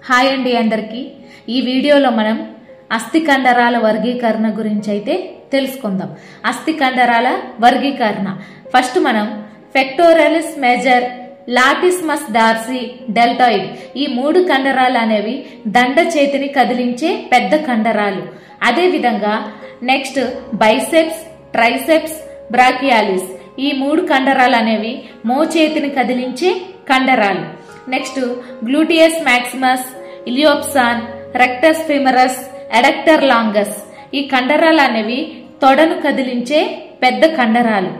Hi అండి అందరికీ ఈ వీడియోలో మనం అస్థి కండరాల వర్గీకరణ గురించి అయితే తెలుసుకుందాం. అస్థి కండరాల వర్గీకరణ ఫస్ట్ మనం పెక్టోరలిస్ మేజర్, లాటిస్మస్ డార్సి, డెల్టాయిడ్ ఈ మూడు కండరాలు అనేవి దండ చేతిని కదిలించే పెద్ద కండరాలు. అదే విధంగా నెక్స్ట్ బైసెప్స్, ట్రైసెప్స్, బ్రాకియాలిస్ ఈ మూడు కండరాలు అనేవి మోచేతిని కదిలించే కండరాలు. నెక్స్ట్ గ్లూటియస్ మాక్సిమస్, ఇలియోప్సాన్, రెక్టస్ ఫిమరస్, ఎడక్టర్ లాంగస్ ఈ కండరాలు అనేవి తొడను కదిలించే పెద్ద కండరాలు.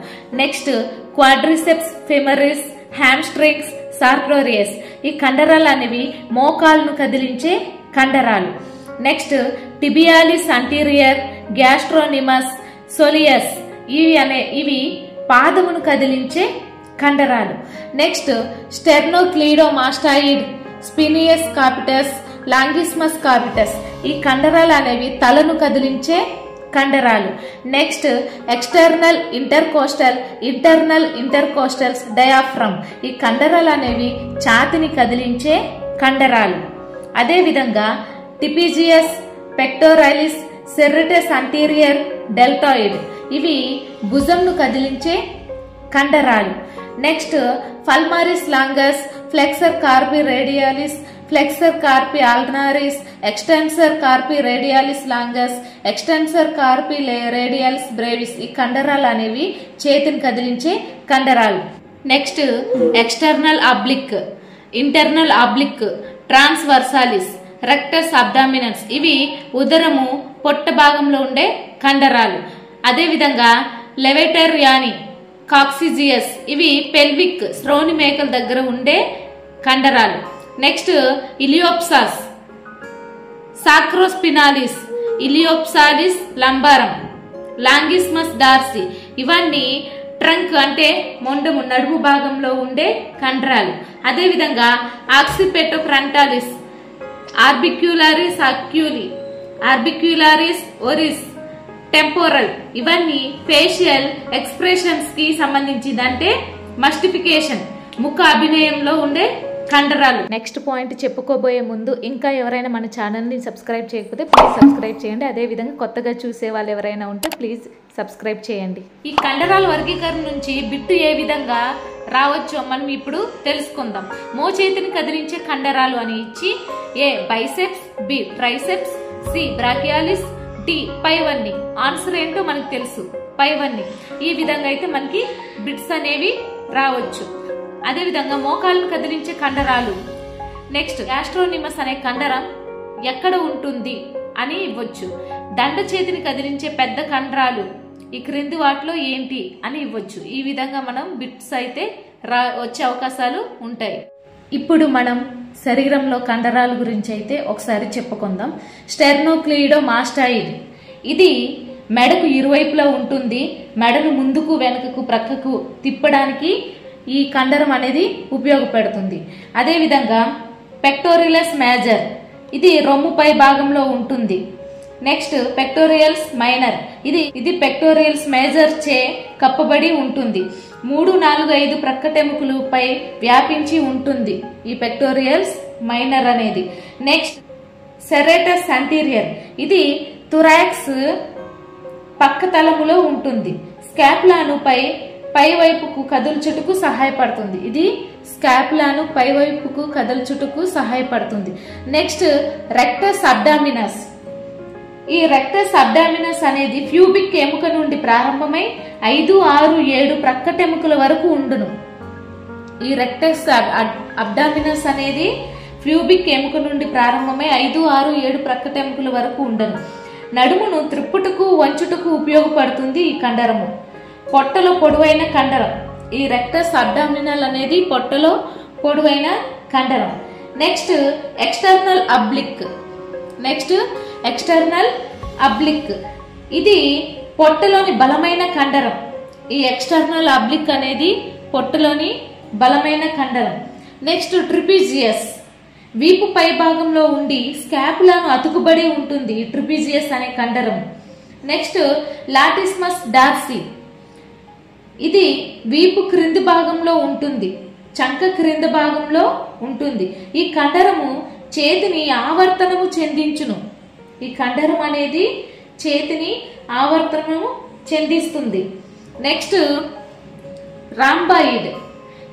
నెక్స్ట్ క్వాడ్రిసెప్స్ ఫిమరిస్, హ్యామ్స్ట్రింగ్స్, సార్టోరియస్ ఈ కండరాలు అనేవి మోకాలను కదిలించే కండరాలు. నెక్స్ట్ టిబియాలిస్ అంటీరియర్, గ్యాస్ట్రోనిమస్, సోలియస్ ఇవి పాదమును కదిలించే కండరాలు. నెక్స్ట్ స్టెర్నోక్లీడోమాస్టాయిడ్, స్పినియస్ కార్పిటస్, లాంగిస్మస్ కార్పిటస్ ఈ కండరాలు అనేవి తలను కదిలించే కండరాలు. Next external intercostal, internal intercostals, diaphragm ఈ కండరాలు అనేవి ఛాతిని కదిలించే కండరాలు. అదే విధంగా టిపిజియస్, పెక్టోరలిస్, సెర్రిటస్ అంటీరియర్, డెల్టాయిడ్ ఇవి భుజంను కదిలించే కండరాలు. Next palmaris longus, flexor carpi radialis, flexor carpi ulnaris, extensor carpi radialis longus, extensor carpi radialis brevis ఈ కండరాలు అనేవి చేతిని కదిలించే కండరాలు. Next external oblique, internal oblique, transversalis, rectus abdominis ఇవి ఉదరము పొట్ట భాగంలో ఉండే కండరాలు. అదే విధంగా లెవేటర్ యాని, కాక్సిజియస్ ఇవి పెల్విక్ శ్రోణి మేకల దగ్గర ఉండే కండరాలు. నెక్స్ట్ ఇలియోప్సాస్, సాక్రోస్పినాలిస్, ఇలియోప్సాలిస్ లంబారం, లాంగిస్మస్ డార్సి ఇవన్నీ ట్రంక్ అంటే మొండము నడుము భాగంలో ఉండే కండరాలు. అదే విధంగా ఆక్సిపెటోఫ్రంటాలిస్, ఆర్బిక్యులారిస్ అక్యూలి, ఆర్బిక్యులారిస్ ఒరిస్, టెంపోరల్ ఇవన్నీ ఫేషియల్ ఎక్స్ప్రెషన్స్ కి సంబంధించింది, అంటే మస్టిఫికేషన్ ముఖ అభినయంలో ఉండే కండరాలు. నెక్స్ట్ పాయింట్ చెప్పుకోబోయే ముందు ఇంకా ఎవరైనా మన ఛానల్ని సబ్స్క్రైబ్ చేయకపోతే ప్లీజ్ సబ్స్క్రైబ్ చేయండి. అదే విధంగా కొత్తగా చూసే వాళ్ళు ఎవరైనా ఉంటే ప్లీజ్ సబ్స్క్రైబ్ చేయండి. ఈ కండరాల వర్గీకరణ నుంచి బిట్టు ఏ విధంగా రావచ్చో మనం ఇప్పుడు తెలుసుకుందాం. మోచేతిని కదిలించే కండరాలు అని ఇచ్చి A biceps, B triceps, C brachialis, D పైవన్నీ. ఆన్సర్ ఏంటో మనకు తెలుసు, పైవన్నీ. ఈ విధంగా అయితే మనకి బిట్స్ అనేవి రావచ్చు. అదే విధంగా మోకాలను కదిలించే కండరాలు. నెక్స్ట్ గ్యాస్ట్రోనిమస్ అనే కండరం ఎక్కడ ఉంటుంది అని ఇవ్వచ్చు. దండ చేతిని కదిలించే పెద్ద కండరాలు ఈ క్రింది వాటిలో ఏంటి అని ఇవ్వచ్చు. ఈ విధంగా మనం బిట్స్ అయితే వచ్చే అవకాశాలు ఉంటాయి. ఇప్పుడు మనం శరీరంలో కండరాల గురించి అయితే ఒకసారి చెప్పుకుందాం. స్టెర్నోక్లీడోమాస్టాయిడ్ ఇది మెడకు ఇరువైపులా ఉంటుంది. మెడను ముందుకు వెనుకకు ప్రక్కకు తిప్పడానికి ఈ కండరం అనేది ఉపయోగపడుతుంది. అదే విధంగా పెక్టోరియల్స్ మేజర్ ఇది రొమ్ము పై భాగంలో ఉంటుంది. నెక్స్ట్ పెక్టోరియల్స్ మైనర్ ఇది పెక్టోరియల్స్ మేజర్ చే కప్పబడి ఉంటుంది. 3, 4, 5 ప్రక్కటెముకలపై వ్యాపించి ఉంటుంది ఈ పెక్టోరియల్స్ మైనర్ అనేది. నెక్స్ట్ సెరెటస్ అంటీరియర్ ఇది థొరాక్స్ పక్క తలములో ఉంటుంది. స్కాపులాను పై వైపుకు కదుల్చుటకు సహాయపడుతుంది. ఇది స్కాపులాను పై వైపుకు కదల్చుటకు సహాయపడుతుంది. నెక్స్ట్ రెక్టస్ అబ్డామినస్ ఈ రెక్టస్ అబ్డామినస్ అనేది ప్యూబిక్ ఎముక నుండి ప్రారంభమై 5, 6, 7 ప్రక్కటెముకల వరకు ఉండును. ఈ రెక్టస్ అబ్డామినస్ అనేది ప్యూబిక్ ఎముక నుండి ప్రారంభమై 5, 6, 7 ప్రక్కటెముకల వరకు ఉండను. నడుమును త్రిప్పుటకు వంచుటకు ఉపయోగపడుతుంది ఈ కండరము. పొట్టలో పొడవైన కండరం ఈ రెక్టస్ అబ్డామినల్ అనేది పొట్టలో పొడవైన కండరం. నెక్స్ట్ ఎక్స్టర్నల్ అబ్లిక్ ఇది పొట్టలోని బలమైన కండరం. ఈ ఎక్స్టర్నల్ అబ్లిక్ అనేది పొట్టలోని బలమైన కండరం. నెక్స్ట్ ట్రిపిజియస్ వీపు పై భాగంలో ఉండి స్కాపులాను అతుకుబడి ఉంటుంది ఈ ట్రిపిజియస్ అనే కండరం. నెక్స్ట్ లాటిస్మస్ డార్సి ఇది వీపు క్రింది భాగంలో ఉంటుంది. చంక క్రింద భాగంలో ఉంటుంది. ఈ కండరము చేతిని ఆవర్తనము చెందించును. ఈ కండరం అనేది చేతిని ఆవర్తనము చెందిస్తుంది. Next rhomboid.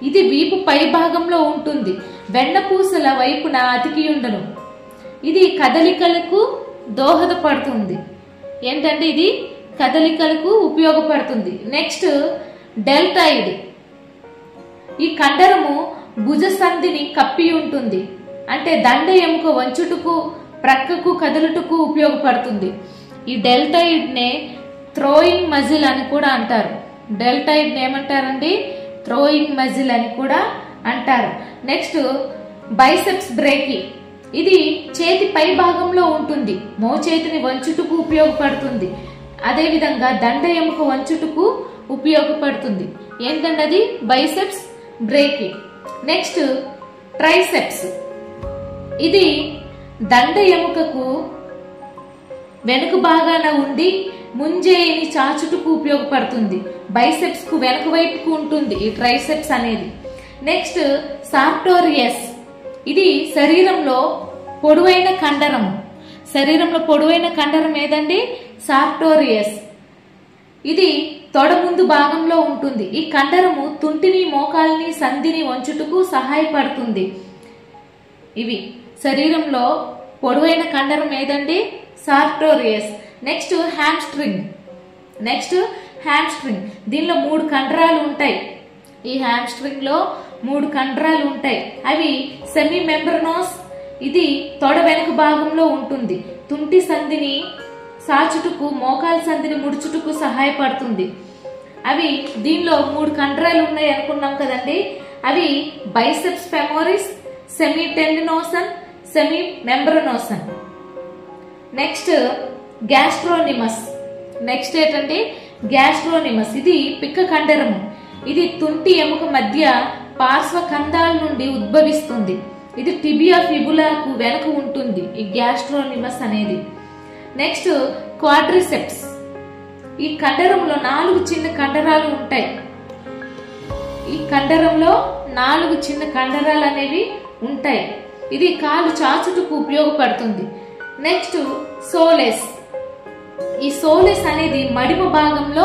ఇది వీపు పై భాగంలో ఉంటుంది. వెన్నపూసల వైపున అతికియుండును. ఇది కదలికలకు దోహదపడుతుంది. ఏంటంటే ఇది కదలికలకు ఉపయోగపడుతుంది. Next deltoid. ఈ కండరము భుజ సంధిని కప్పి ఉంటుంది. అంటే దండ ఎముక వంచుటకు ప్రక్కకు కదులుటకు ఉపయోగపడుతుంది. ఈ డెల్టాయిడ్ నే థ్రోయింగ్ మజిల్ అని కూడా అంటారు. డెల్టాయిడ్ ఏమంటారండి? థ్రోయింగ్ మజిల్ అని కూడా అంటారు. Next biceps brachii. ఇది చేతి పై భాగంలో ఉంటుంది. మోచేతిని వంచుటకు ఉపయోగపడుతుంది. అదే విధంగా దండ ఎముక వంచుటకు ఉపయోగపడుతుంది. ఏంటంటే అది బైసెప్స్ బ్రేకి. Next triceps. ఇది దండ ఎముకకు వెనుక భాగాన ఉండి ముంజేయిని చాచుటకు ఉపయోగపడుతుంది. బైసెప్స్ కు వెనుక వైపుకు ఉంటుంది ఈ ట్రైసెప్స్ అనేది. Next sartorius. ఇది శరీరంలో పొడవైన కండరం. శరీరంలో పొడవైన కండరం ఏదండి? సార్టోరియస్. ఇది తొడ ముందు భాగంలో ఉంటుంది. ఈ కండరము తుంటిని మోకాల్ని సంధిని వంచుటకు సహాయపడుతుంది. ఇవి శరీరంలో పొడవైన కండరం ఏదండి? సార్టోరియస్. Next hamstring. దీనిలో 3 కండరాలు ఉంటాయి. ఈ హ్యామ్స్ట్రింగ్ లో 3 కండరాలు ఉంటాయి. అవి సెమీ మెంబ్రనోస్. ఇది తొడ వెనుక భాగంలో ఉంటుంది. తుంటి సంధిని సాచుటకు మోకాల సంధిని ముడుచుటకు సహాయపడుతుంది. అవి దీనిలో 3 కండరాలు ఉన్నాయి అనుకున్నాం కదండి. అవి biceps femoris, semitendinosus, semimembranosus. Next gastrocnemius. Next ఏంటంటే గ్యాస్ట్రోనిమస్. ఇది పిక్క కండరము. ఇది తుంటి ఎముక మధ్య పార్శ్వ కందాల నుండి ఉద్భవిస్తుంది. ఇది టిబియా ఫిబులాకు వెనుక ఉంటుంది ఈ గ్యాస్ట్రోనిమస్ అనేది. Next quadriceps. ఈ కండరంలో 4 చిన్న కండరాలు ఉంటాయి. ఈ కండరంలో 4 చిన్న కండరాలు అనేవి ఉంటాయి. ఇది కాలు చాచుటకు ఉపయోగపడుతుంది. Next solace. ఈ సోలెస్ అనేది మడిమ భాగంలో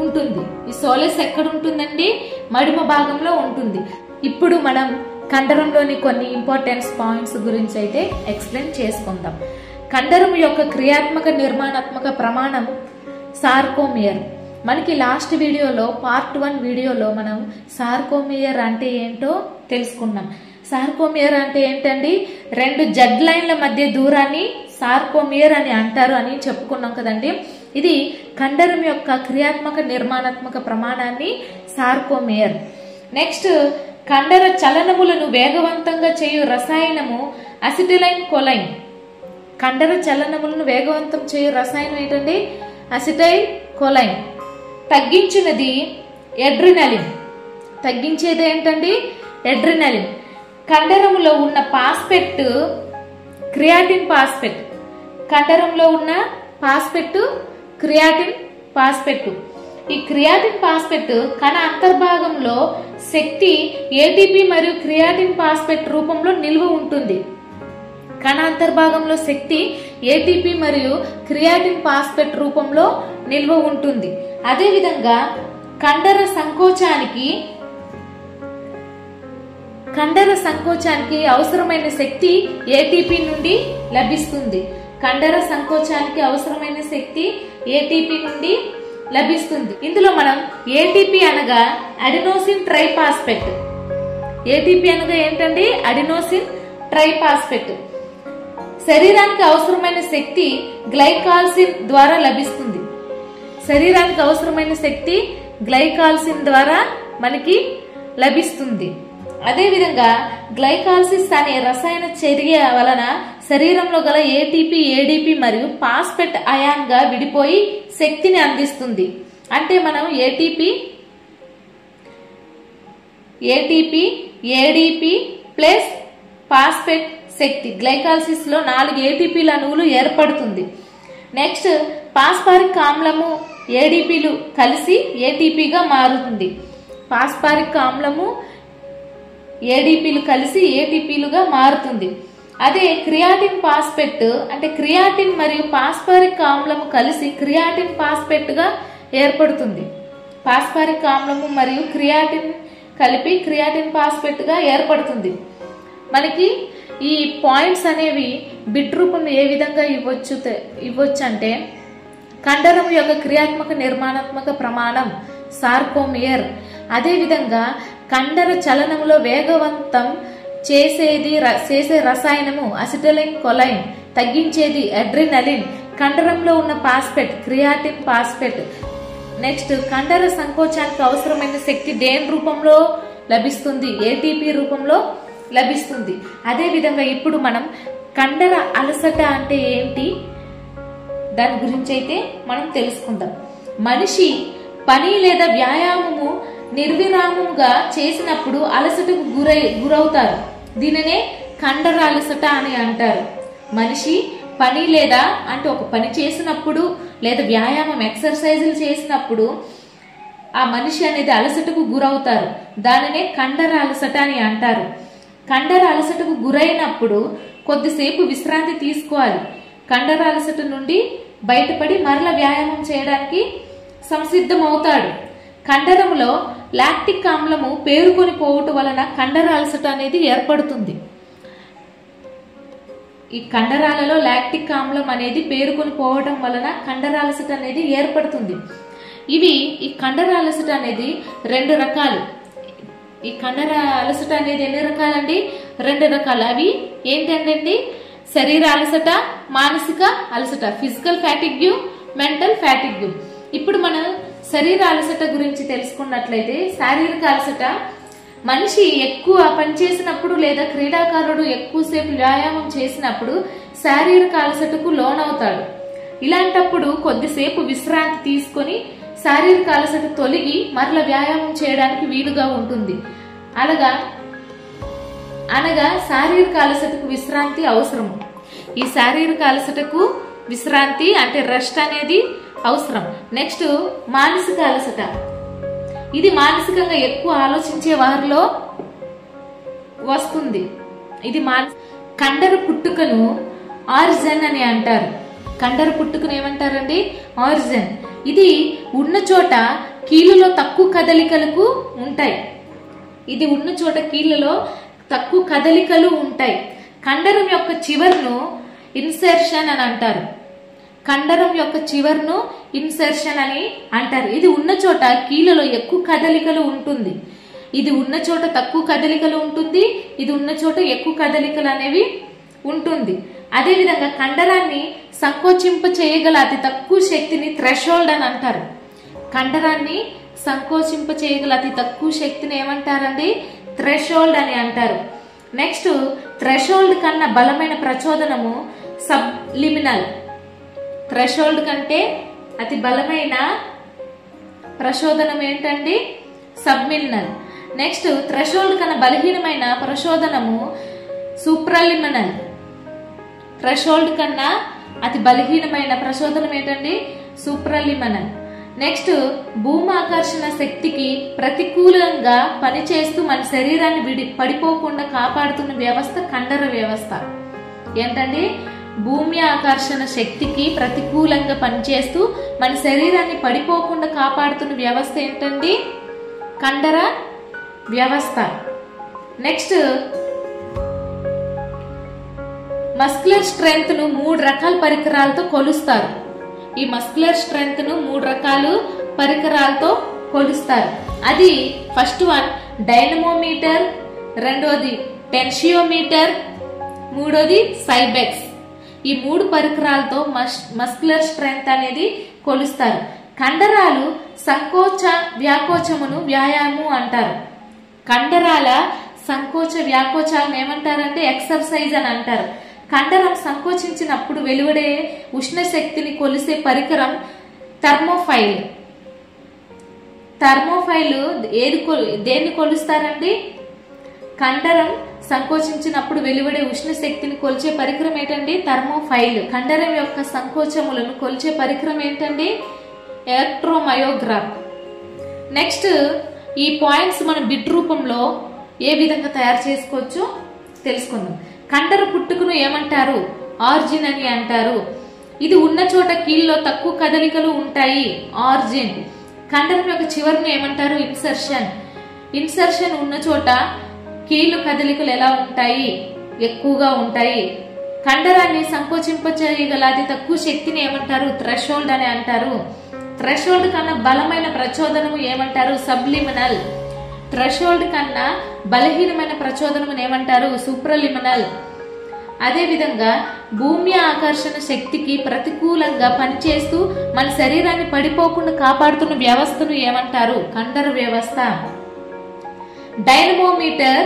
ఉంటుంది. ఈ సోలెస్ ఎక్కడ ఉంటుందండి? మడిమ భాగంలో ఉంటుంది. ఇప్పుడు మనం కండరంలోని కొన్ని ఇంపార్టెన్స్ పాయింట్స్ గురించి అయితే ఎక్స్ప్లెయిన్ చేసుకుందాం. కండరం యొక్క క్రియాత్మక నిర్మాణాత్మక ప్రమాణం సార్కోమియర్. మనకి లాస్ట్ వీడియోలో పార్ట్ 1 వీడియోలో మనం సార్కోమియర్ అంటే ఏంటో తెలుసుకున్నాం. సార్కోమియర్ అంటే ఏంటండి? 2 జడ్ లైన్ల మధ్య దూరాన్ని సార్కోమియర్ అని అంటారు అని చెప్పుకున్నాం కదండి. ఇది కండరం యొక్క క్రియాత్మక నిర్మాణాత్మక ప్రమాణాన్ని సార్కోమియర్. నెక్స్ట్ కండర చలనములను వేగవంతంగా చేయు రసాయనము అసిటిలైన్ కొలైన్. కండర చలనములను వేగవంతం చేయు రసాయనం ఏంటండి? Acetylcholine. తగ్గించినది ఎడ్రినలిన్. తగ్గించేది ఏంటండి? ఎడ్రినలిన్. కండరములో ఉన్న పాస్పెట్ క్రియాటిన్ పాస్పెట్. కండరంలో ఉన్న పాస్పెట్ క్రియాటిన్ పాస్పెట్. ఈ క్రియాటిన్ పాస్పెట్ కణ అంతర్భాగంలో శక్తి ఏటీపీ మరియు క్రియాటిన్ పాస్పెట్ రూపంలో నిల్వ ఉంటుంది. కణ అంతర్భాగంలో శక్తి ఏటీపీ మరియు క్రియాటిన్ పాస్పెట్ రూపంలో నిల్వ ఉంటుంది. అదే విధంగా కండర సంకోచానికి అవసరమైన శక్తి ఏటీపీ నుండి లభిస్తుంది. కండర సంకోచానికి అవసరమైన శక్తి ఏటీపీ నుండి లభిస్తుంది. ఇందులో మనం ఏటీపీ అనగా అడినోసిన్ ట్రైపాస్పెట్. ఏటీపీ అనగా ఏంటండి? అడినోసిన్ ట్రైపాస్పెట్. శరీరానికి అవసరమైన శక్తి గ్లైకాల్సిన్ ద్వారా లభిస్తుంది. శరీరానికి అవసరమైన శక్తి గ్లైకాల్సిన్ ద్వారా మనకి లభిస్తుంది. అదేవిధంగా గ్లైకాలసిస్ అనే రసాయన చర్య వలన శరీరంలో గల ఏటీపీ, ఏడీపీ మరియు పాస్పెట్ అయాన్ గా విడిపోయి శక్తిని అందిస్తుంది. అంటే మనం ఏటీపీ, ఏడీపీ ప్లస్ పాస్పెట్ శక్తి గ్లైకాలసిస్ లో 4 ఏటీపీల అణువులు ఏర్పడుతుంది. నెక్స్ట్ పాస్పారిక్ ఆమ్లము ఏడీపీలు కలిసి ఏటీపీగా మారుతుంది. పాస్పారిక్ ఆమ్లము ఏడీపీలు కలిసి ఏటీపీలుగా మారుతుంది. అదే క్రియాటిన్ ఫాస్ఫేట్ అంటే క్రియాటిన్ మరియు పాస్పారిక్ ఆమ్లము కలిసి క్రియాటిన్ ఫాస్ఫేట్ గా ఏర్పడుతుంది. పాస్పారిక్ ఆమ్లము మరియు క్రియాటిన్ కలిపి క్రియాటిన్ ఫాస్ఫేట్ గా ఏర్పడుతుంది. మనకి ఈ పాయింట్స్ అనేవి బిట్ రూపంలో ఏ విధంగా ఇవ్వచ్చు అంటే కండరం యొక్క క్రియాత్మక నిర్మాణాత్మక ప్రమాణం సార్కోమియర్. అదేవిధంగా కండర చలనంలో వేగవంతం చేసే రసాయనము అసిటైలిన్ కొలైన్, తగ్గించేది అడ్రినలిన్, కండరంలో ఉన్న ఫాస్ఫేట్ క్రియాటిన్ ఫాస్ఫేట్. నెక్స్ట్ కండర సంకోచానికి అవసరమైన శక్తి దేని రూపంలో లభిస్తుంది? ఏటీపీ రూపంలో లభిస్తుంది. అదే విధంగా ఇప్పుడు మనం కండర అలసట అంటే ఏంటి దాని గురించి అయితే మనం తెలుసుకుందాం. మనిషి పని లేదా వ్యాయామము నిర్విరామముగా చేసినప్పుడు అలసటకు గురవుతారు. దీనినే కండర అలసట అని అంటారు. మనిషి పని లేదా అంటే ఒక పని చేసినప్పుడు లేదా వ్యాయామం ఎక్సర్సైజులు చేసినప్పుడు ఆ మనిషి అనేది అలసటకు గురవుతారు. దానినే కండర అలసట అని అంటారు. కండర అలసటకు గురైనప్పుడు కొద్దిసేపు విశ్రాంతి తీసుకోవాలి. కండర అలసట నుండి బయటపడి మరల వ్యాయామం చేయడానికి సంసిద్ధమవుతాడు. కండరములో లాక్టిక్ ఆమ్లము పేరుకొని పోవటం వలన కండర అలసట అనేది ఏర్పడుతుంది. ఈ కండరాలలో లాక్టిక్ ఆమ్లం అనేది పేరుకొని పోవటం వలన కండర అలసట అనేది ఏర్పడుతుంది. ఈ కండర అలసట అనేది 2 రకాలు. ఈ కండర అలసట అనేది ఎన్ని రకాలండి? 2 రకాలు. అవి ఏంటండి? శరీర అలసట, మానసిక అలసట, ఫిజికల్ ఫ్యాటిగ్యూ, మెంటల్ ఫ్యాటిగ్యూ. ఇప్పుడు మనం శరీర అలసట గురించి తెలుసుకున్నట్లయితే శారీరక అలసట మనిషి ఎక్కువ పనిచేసినప్పుడు లేదా క్రీడాకారుడు ఎక్కువసేపు వ్యాయామం చేసినప్పుడు శారీరక అలసటకు లోనవుతాడు. ఇలాంటప్పుడు కొద్దిసేపు విశ్రాంతి తీసుకొని శారీరక అలసట తొలగి మరల వ్యాయామం చేయడానికి వీలుగా ఉంటుంది. అనగా శారీరక అలసటకు విశ్రాంతి అవసరం. ఈ శారీరక అలసటకు విశ్రాంతి అంటే రెస్ట్ అనేది అవసరం. నెక్స్ట్ మానసిక అలసట. ఇది మానసికంగా ఎక్కువ ఆలోచించే వారిలో వస్తుంది. ఇది కండర పుట్టుకను ఆరిజన్ అని అంటారు. కండర పుట్టుకను ఏమంటారండి? ఆరిజన్. ఇది ఉన్న చోట కీళ్ళలో తక్కువ కదలికలకు ఉంటాయి. కండరం యొక్క చివర్ను ఇన్సెర్షన్ అని అంటారు. అని అంటారు. ఇది ఉన్న చోట కీళ్ళలో ఎక్కువ కదలికలు ఉంటుంది. ఇది ఉన్న చోట తక్కువ కదలికలు ఉంటుంది. ఇది ఉన్న చోట ఎక్కువ కదలికలు అనేవి ఉంటుంది. అదేవిధంగా కండరాన్ని సంకోచింప చేయగల అతి తక్కువ శక్తిని థ్రెషోల్డ్ అని అంటారు. కండరాన్ని సంకోచింప చేయగల అతి తక్కువ శక్తిని ఏమంటారండి? థ్రెషోల్డ్ అని అంటారు. నెక్స్ట్ థ్రెషోల్డ్ కన్నా బలమైన ప్రచోదనము సబ్లిమినల్. థ్రెషోల్డ్ కంటే అతి బలమైన ప్రచోదనం ఏంటండి? సబ్లిమినల్. నెక్స్ట్ థ్రెషోల్డ్ కన్నా బలహీనమైన ప్రచోదనము సూప్రాలిమినల్. థ్రెషోల్డ్ కన్నా అతి బలహీనమైన ప్రచోదనం ఏంటండి? సూప్రాలిమినల్. నెక్స్ట్ భూమాకర్షణ శక్తికి ప్రతికూలంగా పనిచేస్తూ మన శరీరాన్ని పడిపోకుండా కాపాడుతున్న వ్యవస్థ కండర వ్యవస్థ. ఏంటండి? భూమి ఆకర్షణ శక్తికి ప్రతికూలంగా పనిచేస్తూ మన శరీరాన్ని పడిపోకుండా కాపాడుతున్న వ్యవస్థ ఏంటండి? కండర వ్యవస్థ. నెక్స్ట్ మస్కులర్ స్ట్రెంగ్త్ ను 3 రకాల పరికరాలతో కొలుస్తారు. ఈ మస్కులర్ స్ట్రెంగ్త్ ను 3 రకాల పరికరాలతో కొలుస్తారు. అది ఫస్ట్ వన్ డైనమోమీటర్, రెండోది టెన్షియోమీటర్, మూడోది సైబెక్స్. ఈ 3 పరికరాలతో మస్కులర్ స్ట్రెంగ్త్ అనేది కొలుస్తారు. కండరాలు సంకోచ వ్యాకోచమును వ్యాయామం అంటారు. కండరాల సంకోచ వ్యాకోచాలను ఏమంటారంటే ఎక్సర్సైజ్ అని అంటారు. కండరం సంకోచించినప్పుడు వెలువడే ఉష్ణ శక్తిని కొలిసే పరికరం థర్మోఫైల్. దేన్ని కొలుస్తారండి? కండరం సంకోచించినప్పుడు వెలువడే ఉష్ణ శక్తిని కొలిచే పరికరం ఏంటండి? థర్మోఫైల్. కండరం యొక్క సంకోచములను కొలిచే పరికరం ఏంటండి? ఎలక్ట్రోమయోగ్రాఫ్. నెక్స్ట్ ఈ పాయింట్స్ మన బిట్ రూపంలో ఏ విధంగా తయారు చేసుకోవచ్చో తెలుసుకుందాం. కండర పుట్టుకను ఏమంటారు? ఆర్జిన్ అని అంటారు. ఇది ఉన్న చోట కీళ్ళలో తక్కువ కదలికలు ఉంటాయి, ఆర్జిన్. కండరం యొక్క చివరను ఏమంటారు? ఇన్సర్షన్. ఇన్సర్షన్ ఉన్న చోట కీళ్ళు కదలికలు ఎలా ఉంటాయి? ఎక్కువగా ఉంటాయి. కండరాన్ని సంకోచింపచేయగల అతి తక్కువ శక్తిని ఏమంటారు? థ్రెషోల్డ్ అని అంటారు. థ్రెషోల్డ్ కన్నా బలమైన ప్రచోదనము ఏమంటారు? సబ్లిమినల్. థ్రెషోల్డ్ కన్నా బలహీనమైన ప్రచోదనము ఏమంటారు? సూప్రలిమినల్. అదే విధంగా భూమి ఆకర్షణ శక్తికి ప్రతికూలంగా పనిచేస్తూ మన శరీరాన్ని పడిపోకుండా కాపాడుతున్న వ్యవస్థను ఏమంటారు? కండర వ్యవస్థ. డైనమోమీటర్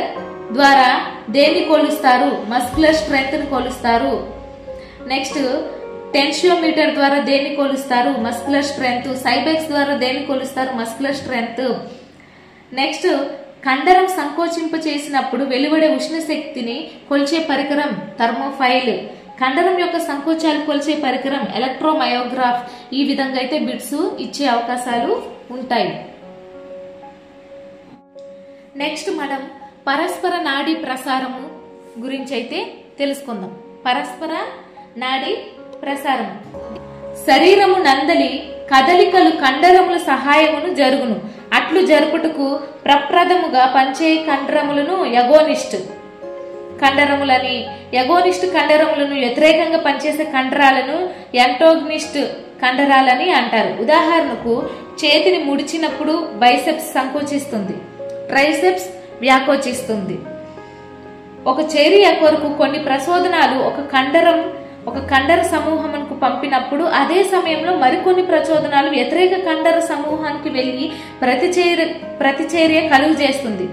ద్వారా దేన్ని కొలుస్తారు? మస్కులర్ స్ట్రెంగ్త్ ని కొలుస్తారు. నెక్స్ట్ టెన్షియోమీటర్ ద్వారా దేన్ని కొలుస్తారు? Muscular strength. సైబెక్స్ ద్వారా దేన్ని కొలుస్తారు? Muscular strength. నెక్స్ట్ కండరం సంకోచింప చేసినప్పుడు వెలువడే ఉష్ణ శక్తిని కొలిచే పరికరం థర్మోఫైల్. కండరం యొక్క సంకోచాలు కొలిచే పరికరం ఎలక్ట్రోమయోగ్రాఫ్. ఈ విధంగా అయితే బిట్స్ ఇచ్చే అవకాశాలు ఉంటాయి. నెక్స్ట్ మనం పరస్పర నాడీ ప్రసారము గురించి అయితే తెలుసుకుందాం. పరస్పర నాడీ ప్రసారం. శరీరము నందలి కదలికలు కండరముల సహాయమును జరుగును. అట్లు జరుపుటకు ప్రప్రథముగా పంచే కండరములను ఎగోనిస్ట్ కండరములని, ఎగోనిస్ట్ కండరములను వ్యతిరేకంగా పనిచేసే కండరాలను యాంటోగనిస్ట్ కండరాలని అంటారు. ఉదాహరణకు చేతిని ముడిచినప్పుడు బైసెప్స్ సంకోచిస్తుంది, ట్రైసెప్స్ వ్యాకోచిస్తుంది. ఒక చర్య కొరకు కొన్ని ప్రచోదనాలు ఒక కండర సమూహమునకు పంపినప్పుడు అదే సమయంలో మరికొన్ని ప్రచోదనాలు వ్యతిరేక కండర సమూహానికి వెళ్లి ప్రతిచర్య కలుగు చేస్తుంది.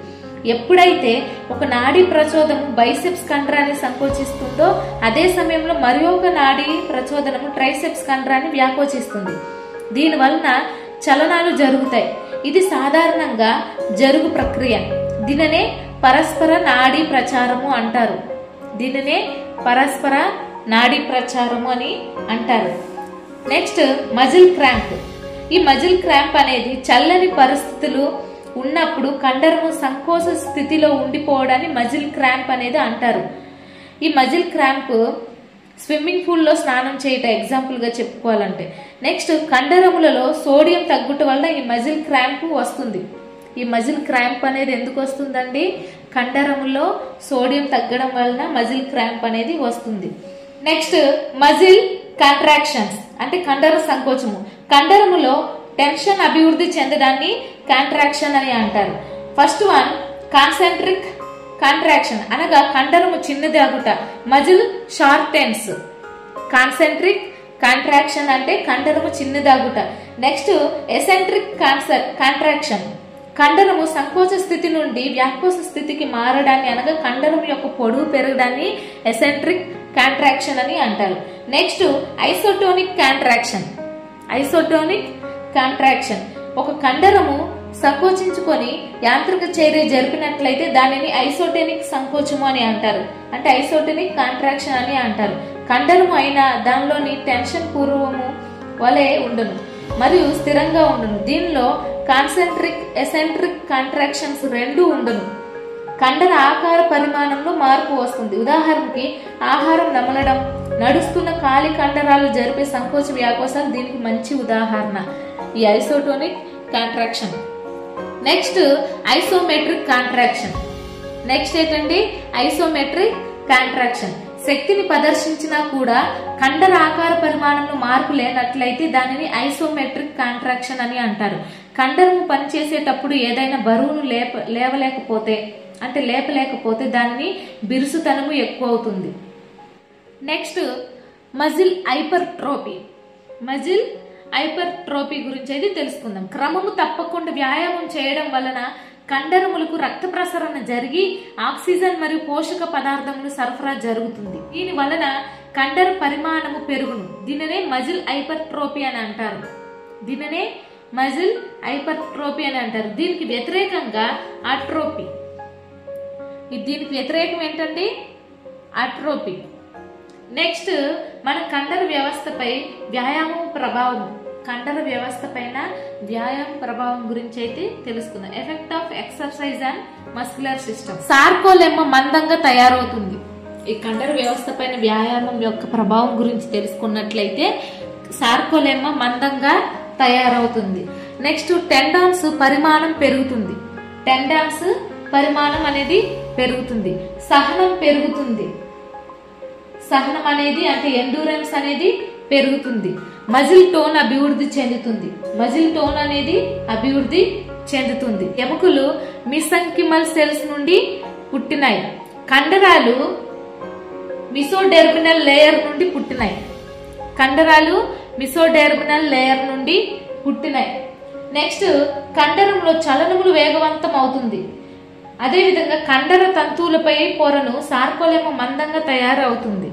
ఎప్పుడైతే ఒక నాడీ ప్రచోదనము బైసెప్స్ కండరాన్ని సంకోచిస్తుందో అదే సమయంలో మరి ఒక నాడీ ప్రచోదనము ట్రైసెప్స్ కండరాన్ని వ్యాకోచిస్తుంది. దీని వలన చలనాలు జరుగుతాయి. ఇది సాధారణంగా జరుగు ప్రక్రియ. దీనినే పరస్పర నాడీ ప్రచారము అంటారు. దీనినే పరస్పర నాడీ ప్రచారము అని అంటారు. Next muscle cramp. ఈ మజిల్ క్రాంప్ అనేది చల్లని పరిస్థితులు ఉన్నప్పుడు కండరము సంకోచ స్థితిలో ఉండిపోవడాన్ని మజిల్ క్రాంప్ అనేది అంటారు. ఈ మజిల్ క్రాంప్ స్విమ్మింగ్ పూల్ లో స్నానం చేయట ఎగ్జాంపుల్ గా చెప్పుకోవాలంటే. నెక్స్ట్ కండరములలో సోడియం తగ్గుట వల్ల ఈ మజిల్ క్రాంప్ వస్తుంది. ఈ మజిల్ క్రాంప్ అనేది ఎందుకు వస్తుందండి? కండరములో సోడియం తగ్గడం వలన మజిల్ క్రాంప్ అనేది వస్తుంది. నెక్స్ట్ మజిల్ కాంట్రాక్షన్స్ అంటే కండర సంకోచము. కండరములో టెన్షన్ అభివృద్ధి చెందడాన్ని కాంట్రాక్షన్ అని అంటారు. ఫస్ట్ వన్ కాన్సెంట్రిక్ కాంట్రాక్షన్ అనగా కండరము చిన్నదాగుట, మజిల్ షార్టెన్స్. కాన్సెంట్రిక్ కాంట్రాక్షన్ అంటే కండరము చిన్నదాగుట. నెక్స్ట్ ఎసెంట్రిక్ కాంట్రాక్షన్ కండరము సంకోచ స్థితి నుండి వ్యాకోచ స్థితికి మారడాన్ని అనగా కండరం యొక్క పొడవు పెరగడాన్ని ఎసెంట్రిక్ కాంట్రాక్షన్ అని అంటారు. Next isotonic contraction. Isotonic contraction ఒక కండరము సంకోచించుకొని యాంత్రిక చర్య జరిపినట్లయితే దానిని ఐసోటోనిక్ సంకోచము అని అంటారు. అంటే ఐసోటోనిక్ కాంట్రాక్షన్ అని అంటారు. కండరము అయినా దానిలోని టెన్షన్ పూర్వము వలె ఉండును మరియు స్థిరంగా ఉండును. దీనిలో కాన్సెంట్రిక్ ఎసెంట్రిక్ కాంట్రాక్షన్స్ రెండు ఉండును. కండర ఆకార పరిమాణంలో మార్పు వస్తుంది. ఉదాహరణకి ఆహారం నమలడం, నడుస్తున్న కాలి కండరాలు జరిపే సంకోచ వ్యాకోసాలు దీనికి మంచి ఉదాహరణ ఈ isotonic contraction. Next isometric contraction. Next ఏంటండి? ఐసోమెట్రిక్ కాంట్రాక్షన్ శక్తిని ప్రదర్శించినా కూడా కండర ఆకార పరిమాణంలో మార్పు లేనట్లయితే దానిని ఐసోమెట్రిక్ కాంట్రాక్షన్ అని అంటారు. కండరము పనిచేసేటప్పుడు ఏదైనా బరువును లేపలేకపోతే దానిని బిరుసుతనము ఎక్కువ అవుతుంది. Next muscle hypertrophy. Muscle hypertrophy గురించి అయితే తెలుసుకుందాం. క్రమము తప్పకుండా వ్యాయామం చేయడం వలన కండరములకు రక్త ప్రసరణ జరిగి ఆక్సిజన్ మరియు పోషక పదార్థములు సరఫరా జరుగుతుంది. దీని వలన కండర పరిమాణము పెరుగును. దీనినే మజిల్ హైపర్ట్రోఫీ అని అంటారు. దీనినే మజిల్ హైపర్ట్రోఫీ అని అంటారు. దీనికి వ్యతిరేకంగా అట్రోఫీ. దీనికి వ్యతిరేకం ఏంటండి? అట్రోఫీ. నెక్స్ట్ మన కండర వ్యవస్థపై వ్యాయామం ప్రభావం. కండర వ్యవస్థ పైన వ్యాయామ ప్రభావం గురించి అయితే తెలుసుకుందాం. Effect of exercise and muscular system. Sarcolemma మందంగా తయారవుతుంది. ఈ కండర వ్యవస్థ పైన వ్యాయామం యొక్క ప్రభావం గురించి తెలుసుకున్నట్లయితే సార్కోలెమ్మా మందంగా తయారవుతుంది. నెక్స్ట్ టెండాన్స్ పరిమాణం పెరుగుతుంది. టెండాన్స్ పరిమాణం అనేది పెరుగుతుంది. సహనం పెరుగుతుంది. సహనం అనేది అంటే ఎండ్యూరెన్స్ అనేది పెరుగుతుంది. మజిల్ టోన్ అభివృద్ధి చెందుతుంది. మజిల్ టోన్ అనేది అభివృద్ధి చెందుతుంది. ఎముకలు మిసెంకిమల్ సెల్స్ నుండి పుట్టినాయి. కండరాలు మిసోడెర్మినల్ లేయర్ నుండి పుట్టినాయి. కండరాలు మిసోడెర్మినల్ లేయర్ నుండి పుట్టినాయి. నెక్స్ట్ కండరంలో చలనములు వేగవంతం అవుతుంది. అదేవిధంగా కండర తంతువులపై పొరను సార్కోలెమ్మా మందంగా తయారవుతుంది.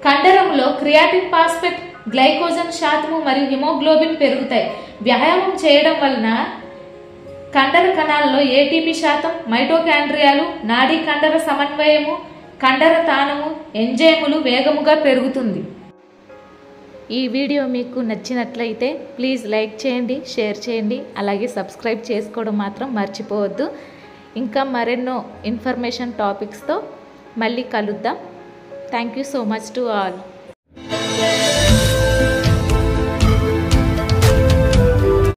కండరంలో క్రియాటిన్ ఫాస్ఫేట్, గ్లైకోజన్ శాతము మరియు హిమోగ్లోబిన్ పెరుగుతాయి. వ్యాయామం చేయడం వలన కండర కణాలలో ఏటీపీ శాతం, మైటోకాండ్రియాలు, నాడీ కండర సమన్వయము, కండర తానము, ఎంజైములు వేగముగా పెరుగుతుంది. ఈ వీడియో మీకు నచ్చినట్లయితే ప్లీజ్ లైక్ చేయండి, షేర్ చేయండి, అలాగే సబ్స్క్రైబ్ చేసుకోవడం మాత్రం మర్చిపోవద్దు. ఇంకా మరెన్నో ఇన్ఫర్మేషన్ టాపిక్స్తో మళ్ళీ కలుద్దాం. Thank you so much to all.